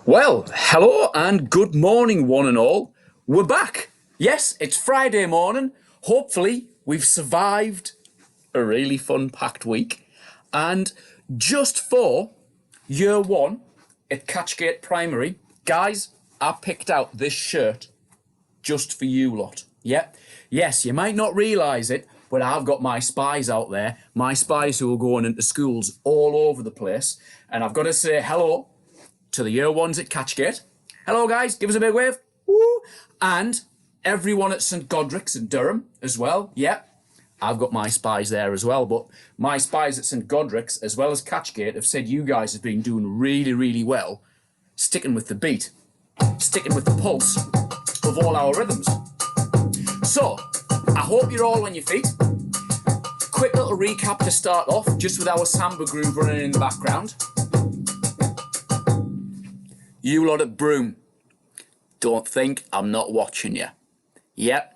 Well, hello and good morning, one and all. We're back. Yes, it's Friday morning. Hopefully, we've survived a really fun packed week. And just for year one at Catchgate Primary, guys, I picked out this shirt just for you lot. Yep. Yes, you might not realise it, but I've got my spies out there, my spies who are going into schools all over the place. And I've got to say hello to the year ones at Catchgate. Hello, guys. Give us a big wave. Woo! And everyone at St Godric's in Durham as well. Yep. I've got my spies there as well. But my spies at St Godric's, as well as Catchgate, have said you guys have been doing really, really well, sticking with the beat, sticking with the pulse of all our rhythms. So, I hope you're all on your feet. Quick little recap to start off, just with our samba groove running in the background. You lot at Broome, don't think I'm not watching you. Yep.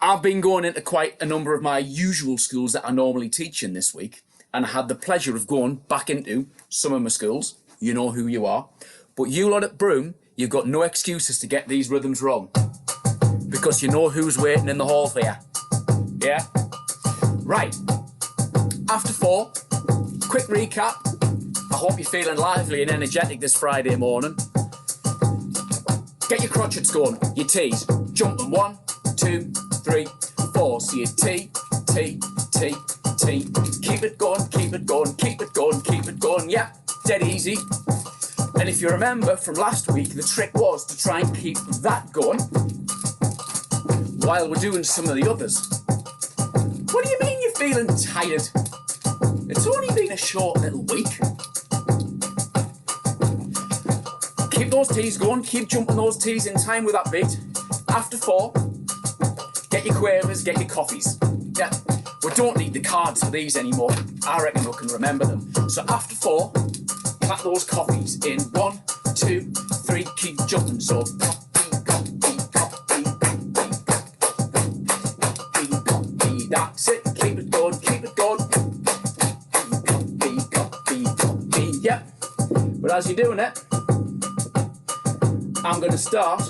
I've been going into quite a number of my usual schools that I normally teach in this week, and I had the pleasure of going back into some of my schools. You know who you are. But you lot at Broome, you've got no excuses to get these rhythms wrong, because you know who's waiting in the hall for you. Yeah? Right. After 4, quick recap. I hope you're feeling lively and energetic this Friday morning. Get your crotchets going, your T's. Jumping 1, 2, 3, 4. So your T, T, T, T. Keep it going, keep it going, keep it going, keep it going. Yeah, dead easy. And if you remember from last week, the trick was to try and keep that going while we're doing some of the others. What do you mean you're feeling tired? It's only been a short little week. Keep those T's going, keep jumping those T's in time with that beat. After 4, get your quavers, get your coffees. Yeah, we don't need the cards for these anymore. I reckon we can remember them. So after 4, clap those coffees in 1, 2, 3, keep jumping. So coffee, coffee, coffee, coffee, coffee, that's it. Keep it going, keep it going. Coffee, coffee, coffee, yeah. But as you're doing it, I'm going to start,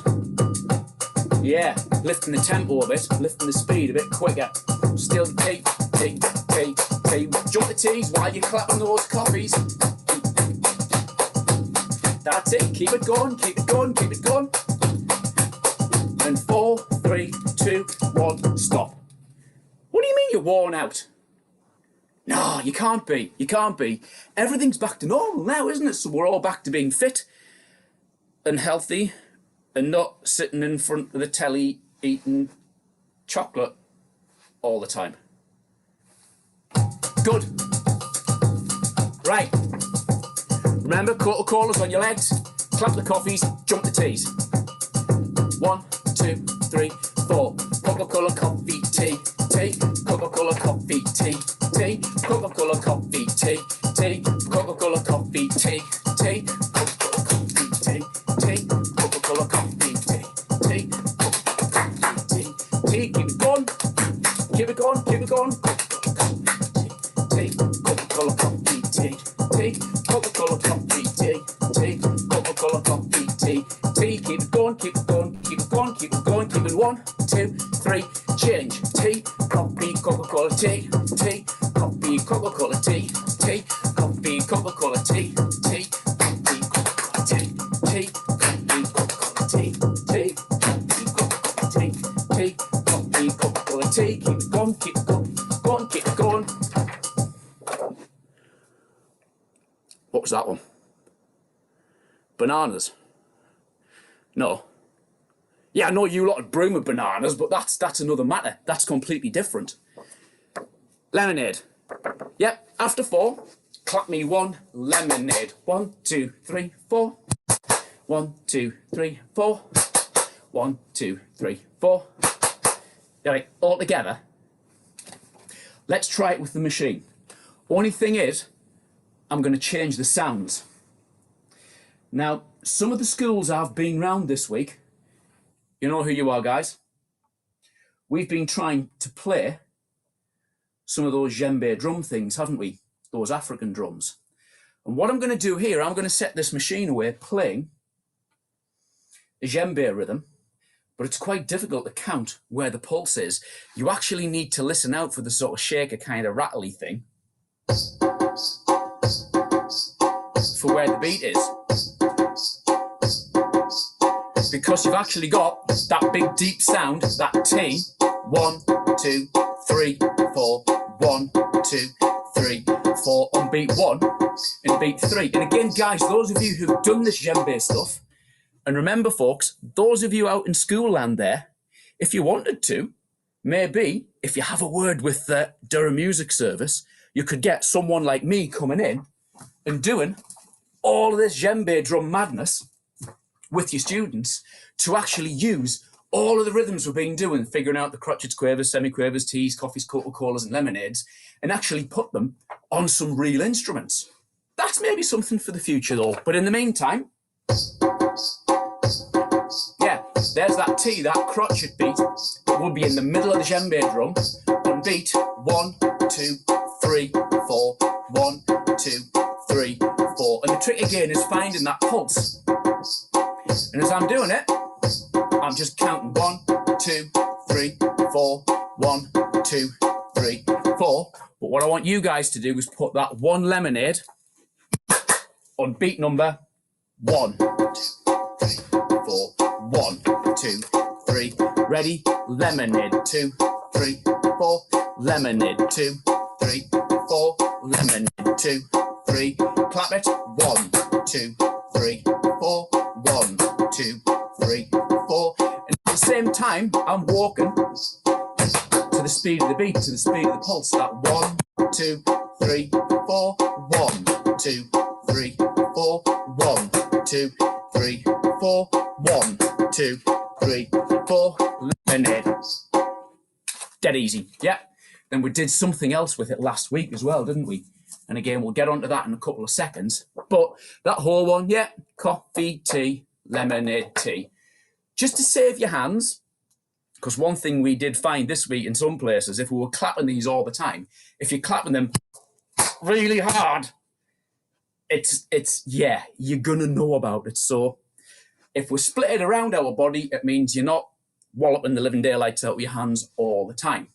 lifting the tempo a bit, lifting the speed a bit quicker. Still T, T, T, T. Jump the T's while you're clapping those coffees. That's it, keep it going, keep it going, keep it going. And 4, 3, 2, 1, stop. What do you mean you're worn out? No, you can't be, you can't be. Everything's back to normal now, isn't it? So we're all back to being fit and healthy and not sitting in front of the telly eating chocolate all the time. Good. Right. Remember, Coca-Cola's on your legs. Clap the coffees, jump the T's. 1, 2, 3, 4. Coca-Cola coffee tea, tea. Coca-Cola coffee tea, tea. Coca-Cola coffee tea, tea. Coca-Cola coffee tea, tea. Coca-Cola coffee, tea, tea, tea, tea, keep it going, keep it going, keep it going. Tea, Coca-Cola coffee, tea, tea, Coca-Cola coffee, tea, tea, Coca-Cola coffee, tea, tea, keep it going, keep it going, keep it going, keep it going, keep it 1, 2, 3, change. Tea, coffee, Coca-Cola, tea, tea, coffee, Coca-Cola, tea, tea, coffee, Coca-Cola, tea, tea, coffee, Coca-Cola, tea, tea. Keep it going, keep it going, go on, keep it going. What was that one? Bananas? No. Yeah, I know you lot at Broome with bananas, but that's another matter. That's completely different. Lemonade. Yep, after 4, clap me 1, lemonade. 1, 2, 3, 4. 1, 2, 3, 4. 1, 2, 3, 4. Right, all together. Let's try it with the machine. Only thing is, I'm going to change the sounds. Now, some of the schools I've been round this week, you know who you are, guys. We've been trying to play some of those djembe drum things, haven't we? Those African drums. And what I'm going to do here, I'm going to set this machine away playing a djembe rhythm, but it's quite difficult to count where the pulse is. You actually need to listen out for the sort of shaker kind of rattly thing for where the beat is. Because you've actually got that big deep sound, that T, 1, 2, 3, 4, 1, 2, 3, 4 on beat 1 and beat 3. And again, guys, those of you who've done this djembe stuff, and remember, folks, those of you out in school land there, if you wanted to, maybe if you have a word with the Durham Music Service, you could get someone like me coming in and doing all of this djembe drum madness with your students to actually use all of the rhythms we've been doing, figuring out the crotchets, quavers, semi-quavers, teas, coffees, Coca-Colas and lemonades, and actually put them on some real instruments. That's maybe something for the future though. But in the meantime, yeah, there's that T, that crotchet beat that will be in the middle of the djembe drum on beat 1, 2, 3, 4, 1, 2, 3, 4. And the trick again is finding that pulse. And as I'm doing it, I'm just counting 1, 2, 3, 4, 1, 2, 3, 4. But what I want you guys to do is put that one lemonade on beat number 1, 2, 3, 4, 1, 2, 3. Ready? Lemonade 2, 3, 4. Lemonade 2, 3, 4. Lemonade 2, 3. Clap it. 1, 2, 3, 4. 1, 2, 3, 4. And at the same time, I'm walking to the speed of the beat, to the speed of the pulse. That 1, 2, 3, 4. 1, 2, 3, 4. 1, 2, 3, 4. 1, 2, 3, 4. Lemonade. Dead easy. Yeah. Then we did something else with it last week as well, didn't we? And again, we'll get onto that in a couple of seconds. But that whole one, yeah, coffee, tea, lemonade, tea. Just to save your hands, because one thing we did find this week in some places, if we were clapping these all the time, if you're clapping them really hard, it's yeah, you're going to know about it. So if we split it around our body, it means you're not walloping the living daylights out with your hands all the time.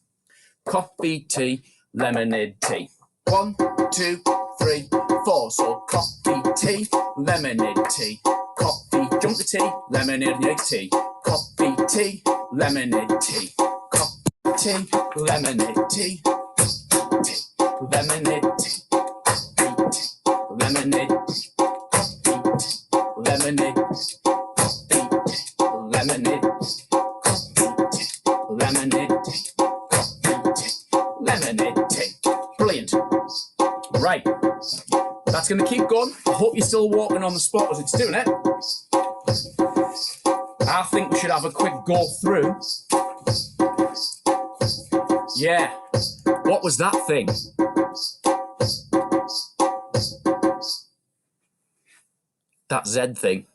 Coffee, tea, lemonade, tea. 1, 2, 3, 4. So coffee, tea, lemonade, tea. Coffee, jump the tea, lemonade, tea. Coffee, tea, lemonade, tea. Coffee, tea, lemonade, tea. Tea, lemonade, tea. Coffee, tea, lemonade, coffee, tea, lemonade, coffee, tea, lemonade, coffee, tea, lemonade, coffee, tea, lemonade, tea. Brilliant. Right, that's going to keep going. I hope you're still walking on the spot as it's doing it. I think we should have a quick go through. Yeah, what was that thing? That Z thing.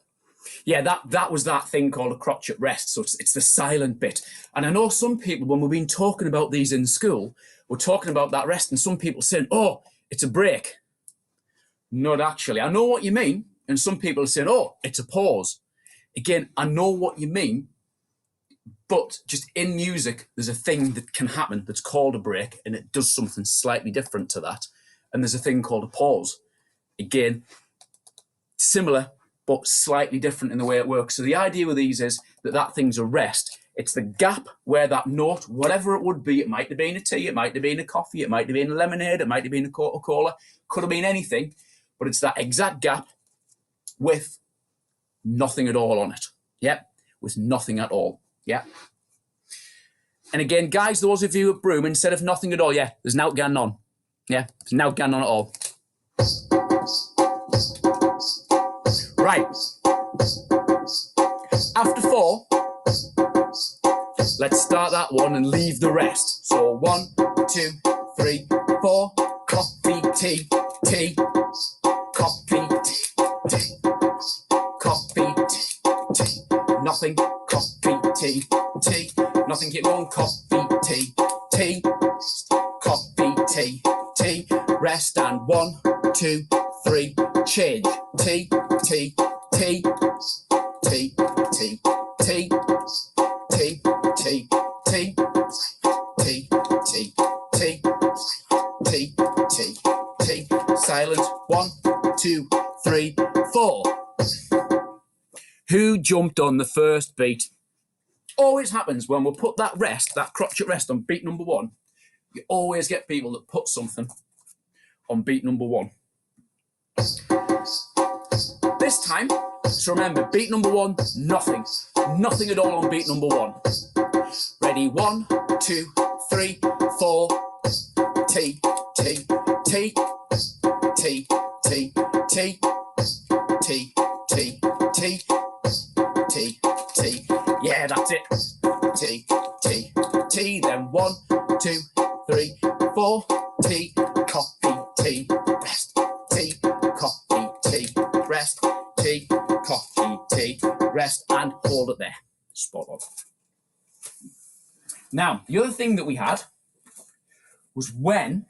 Yeah, that was that thing called a crotchet rest. So it's the silent bit. And I know some people, when we've been talking about these in school, we're talking about that rest, and some people saying, oh, it's a break. Not actually. I know what you mean. And some people are saying, oh, it's a pause. Again, I know what you mean. But just in music, there's a thing that can happen that's called a break, and it does something slightly different to that. And there's a thing called a pause. Again, similar, but slightly different in the way it works. So the idea with these is that thing's a rest. It's the gap where that note, whatever it would be, it might have been a tea, it might have been a coffee, it might have been a lemonade, it might have been a Coca-Cola, could have been anything, but it's that exact gap with nothing at all on it. Yep, with nothing at all. Yeah. And again, guys, those of you at Broome, instead of nothing at all, yeah, there's now going on. Yeah, there's now going on at all. Right. After 4, let's start that one and leave the rest. So 1, 2, 3, 4. Coffee, tea, tea. Coffee, tea, tea. Coffee, tea, tea. Nothing. Coffee, tea, tea. Nothing. Keep going. Coffee, tea, tea. Coffee, tea, tea. Rest and 1, 2, 3, change. T, T, T, T, T, T, T, T, T, T, T, T, T, T, T. Silent. 1, 2, 3, 4. Who jumped on the first beat? Always happens when we'll put that rest, that crotchet rest on beat number 1. You always get people that put something on beat number 1. This time, so remember, beat number 1, nothing. Nothing at all on beat number 1. Ready? 1, 2, 3, 4. T, T, T, T, T, T, T, T, T, T, T. Yeah, that's it. T, T, T. Then 1, 2, 3, 4. T, copy, T, rest. T, copy, T, rest. T, copy, T, rest, and hold it there. Spot on. Now, the other thing that we had was when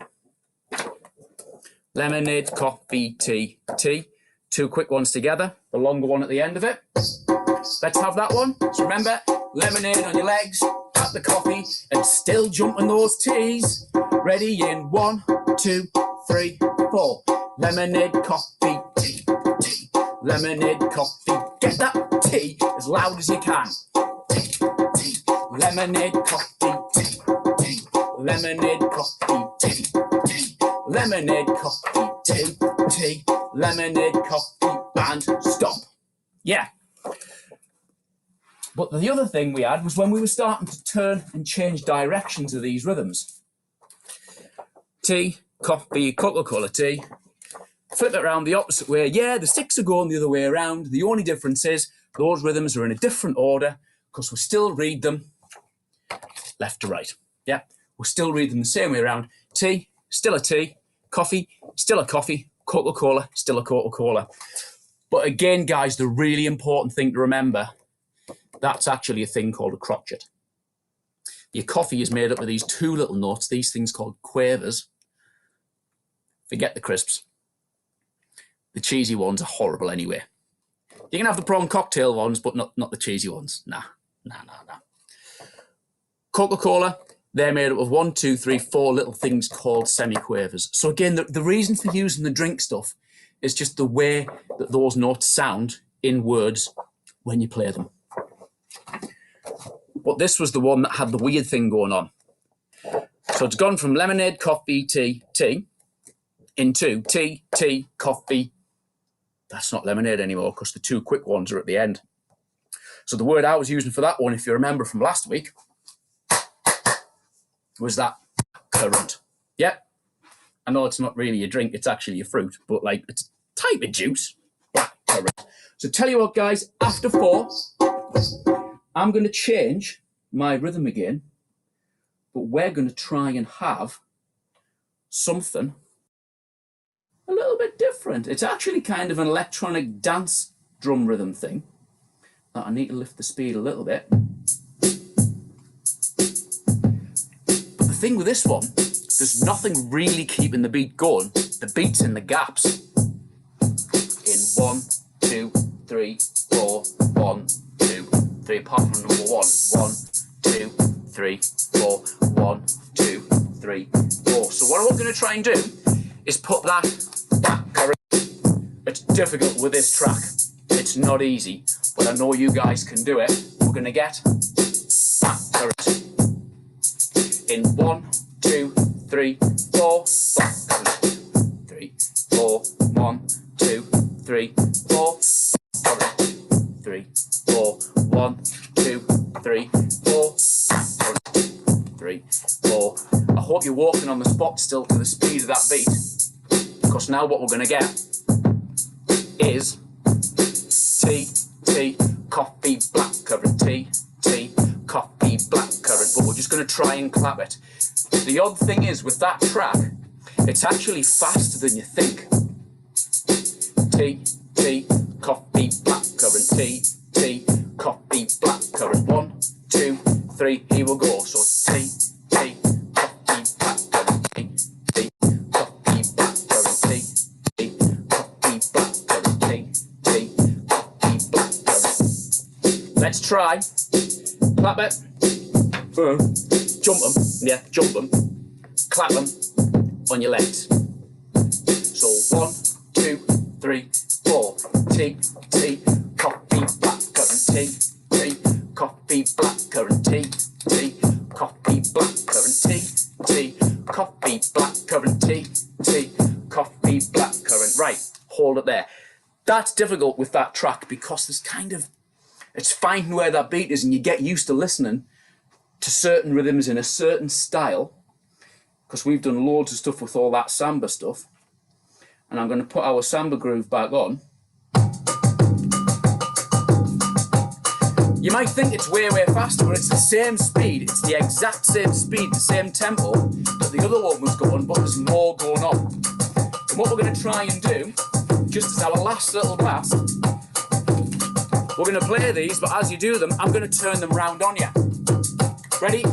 lemonade, coffee, tea, tea. 2 quick ones together, the longer one at the end of it. Let's have that one. So remember, lemonade on your legs, at the coffee, and still jumping those teas. Ready in 1, 2, 3, 4. Lemonade, coffee, tea, tea. Lemonade, coffee. Get that tea as loud as you can. Tea, tea. Lemonade, coffee, tea, tea. Lemonade, coffee, tea, tea. Lemonade, coffee, tea, tea. Lemonade, coffee, and stop. Yeah. But the other thing we had was when we were starting to turn and change directions of these rhythms. Tea, coffee, Coca-Cola, tea. Flip it around the opposite way. Yeah, the sticks are going the other way around. The only difference is those rhythms are in a different order because we still read them left to right. Yeah, we'll still read them the same way around. Tea, still a tea. Coffee, still a coffee. Coca-Cola, still a Coca-Cola. But again, guys, the really important thing to remember, that's actually a thing called a crotchet. Your coffee is made up of these 2 little notes, these things called quavers. Forget the crisps. The cheesy ones are horrible anyway. You can have the prawn cocktail ones, but not the cheesy ones. Nah. Coca-Cola, they're made up of 1, 2, 3, 4 little things called semiquavers. So again, the reason for using the drink stuff is just the way that those notes sound in words when you play them. But this was the one that had the weird thing going on. So it's gone from lemonade, coffee, tea, tea, into tea, tea, coffee. That's not lemonade anymore because the 2 quick ones are at the end. So the word I was using for that one, if you remember from last week, was that currant. Yeah, I know it's not really a drink, it's actually a fruit, but like it's a type of juice. Currant. So tell you what, guys, after 4, I'm going to change my rhythm again, but we're going to try and have something a little bit different. It's actually kind of an electronic dance drum rhythm thing that I need to lift the speed a little bit. But the thing with this one, there's nothing really keeping the beat going. The beat's in the gaps. In 1, 2, 3, 4, 1, 2, 3, apart from number 1. 1, 2, 3, 4, 1, 2, 3, 4. So what I'm going to try and do is put that current. It's difficult with this track. It's not easy, but I know you guys can do it. We're going to get that current. In 1, 2, 3, 4, 3, 4, 1, 2, 3, 4, 3, 4, 1, 2, 3, 4, 3, 4. I hope you're walking on the spot still to the speed of that beat, because now what we're going to get is tea, tea, coffee, black currant, tea, tea, coffee, black currant, but we're just going to try and clap it. The odd thing is with that track, it's actually faster than you think. Tea, tea, coffee, black currant, tea, tea, coffee, black currant. 1, 2, 3, here we go. So tea, tea, coffee, black currant, tea, tea, coffee, black currant, tea, tea, coffee, black Let's try. Clap it. Jump them. Yeah, jump them. Clap them on your legs. So 1, 2, 3, 4. Tea, tea, coffee, blackcurrant, tea, tea, coffee, blackcurrant, tea, tea, coffee, blackcurrant, tea, tea, coffee, blackcurrant, tea, tea, coffee, blackcurrant. Right, hold it there. That's difficult with that track because there's it's finding where that beat is, and you get used to listening to certain rhythms in a certain style, because we've done loads of stuff with all that samba stuff. And I'm going to put our samba groove back on. You might think it's way, way faster, but it's the same speed. It's the exact same speed, the same tempo that the other one was going, but there's more going on. And what we're going to try and do, just as our last little blast, we're going to play these, but as you do them, I'm going to turn them round on you. Ready?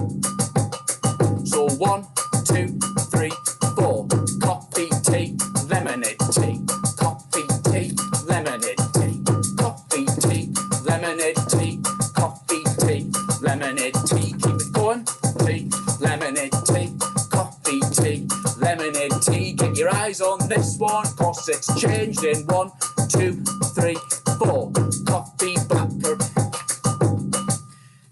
So 1, 2, 3, 4. Coffee, tea, lemonade, tea. Coffee, tea, lemonade, tea. Coffee, tea, lemonade, tea. Coffee, tea, lemonade, tea. Keep it going. Tea, lemonade, tea. Coffee, tea, lemonade, tea. Get your eyes on this one, cause it's changed in 1, 2, 3, 4. Coffee, blackcurrant.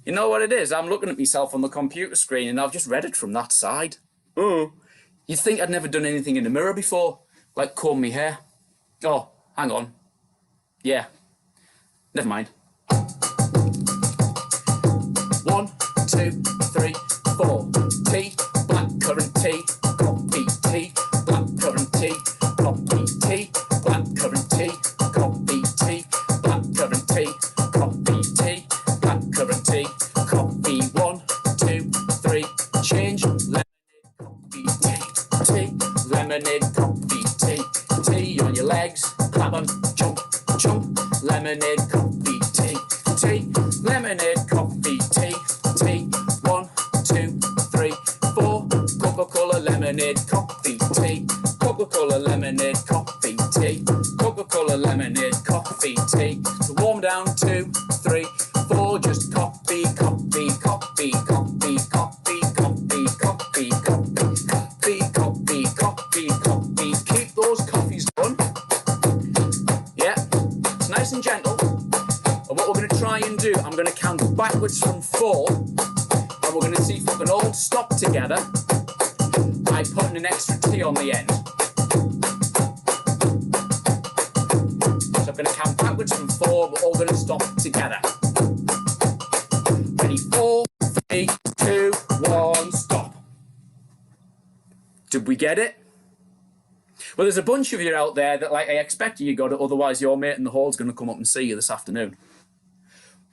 You know what it is? I'm looking at myself on the computer screen and I've just read it from that side. You'd think I'd never done anything in the mirror before, like comb my hair. Oh, hang on. Yeah, never mind. 1, 2, 3, 4. Tea, blackcurrant tea, coffee tea, blackcurrant tea, coffee tea, blackcurrant tea, coffee tea, blackcurrant tea, coffee tea, blackcurrant tea, coffee. 1, 2, 3, change. Lemonade, coffee, tea, tea, lemonade, coffee, tea, tea on your legs, clap 'em, jump, jump. Lemonade, coffee, tea, tea, lemonade, coffee, tea, tea. 1, 2, 3, 4. Coca-Cola, lemonade, coffee, tea. Coca-Cola, lemonade, coffee, tea. Coca-Cola, lemonade, coffee, tea. So warm down, 2, 3, 4. Just coffee, coffee, coffee, coffee, coffee, coffee, coffee, coffee, coffee, coffee, coffee, coffee. Keep those coffees going. Yeah, it's nice and gentle. And what we're going to try and do, I'm going to count backwards from 4, and we're going to see if we can all stop together by putting an extra T on the end. So I'm going to count backwards from 4, we're all going to stop together. Ready? 4, 3, 2, 1, stop. Did we get it? Well, there's a bunch of you out there that, like, I expect you got it, otherwise your mate in the hall's going to come up and see you this afternoon.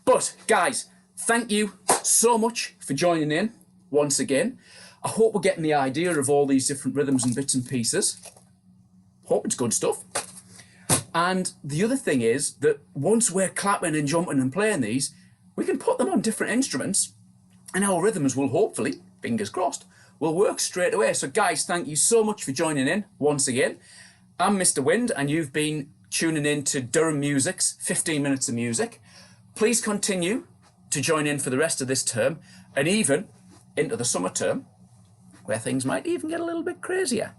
But, guys, thank you so much for joining in once again. I hope we're getting the idea of all these different rhythms and bits and pieces. Hope it's good stuff. And the other thing is that once we're clapping and jumping and playing these, we can put them on different instruments and our rhythms will hopefully, fingers crossed, will work straight away. So guys, thank you so much for joining in once again. I'm Mr. Wind and you've been tuning in to Durham Music's 15 Minutes of Music. Please continue to join in for the rest of this term and even into the summer term, where things might even get a little bit crazier.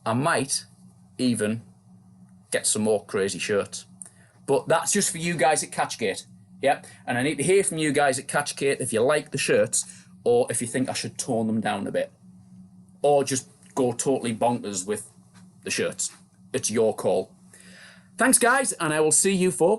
I might even get some more crazy shirts. But that's just for you guys at Catchgate. Yep. And I need to hear from you guys at Catchgate if you like the shirts or if you think I should tone them down a bit. Or just go totally bonkers with the shirts. It's your call. Thanks, guys, and I will see you folks